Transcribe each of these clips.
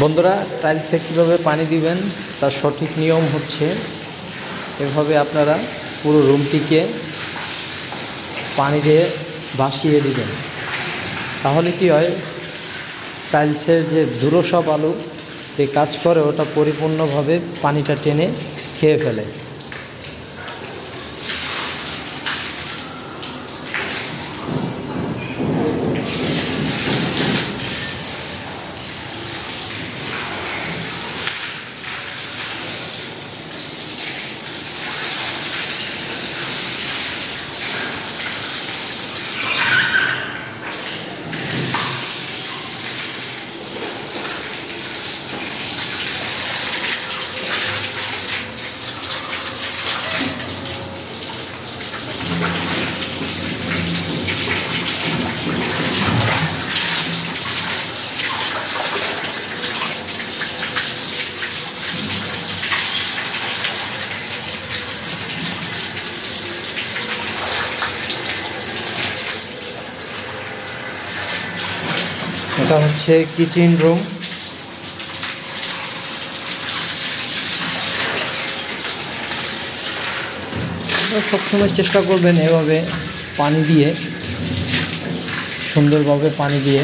বন্ধুরা, টাইলসে কীভাবে পানি দিবেন তার সঠিক নিয়ম হচ্ছে এভাবে আপনারা পুরো রুমটিকে পানি দিয়ে ভাসিয়ে দিবেন। তাহলে কি হয়, টাইলসের যে দুরসব আলো যে কাজ করে ওটা পরিপূর্ণভাবে পানিটা টেনে খেয়ে ফেলে। এটা হচ্ছে কিচেন রুম। সবসময় চেষ্টা করবেন এভাবে পানি দিয়ে, সুন্দরভাবে পানি দিয়ে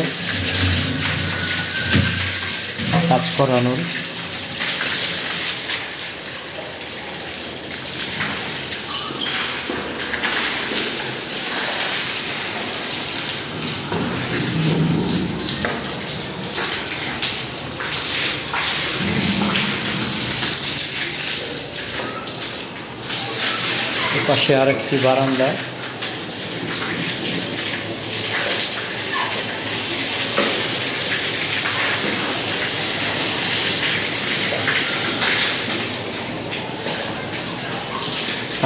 কাজ করানোর। পাশে আরেকটি বারান্দা।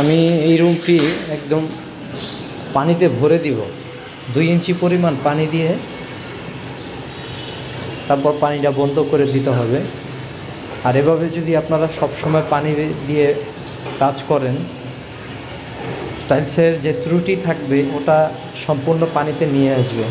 আমি এই রুমটি একদম পানিতে ভরে দিব, 2 ইঞ্চি পরিমাণ পানি দিয়ে, তারপর পানিটা বন্ধ করে দিতে হবে। আর এভাবে যদি আপনারা সবসময় পানি দিয়ে কাজ করেন, টাইলসের যে ত্রুটি থাকবে ওটা সম্পূর্ণ পানিতে নিয়ে আসবে।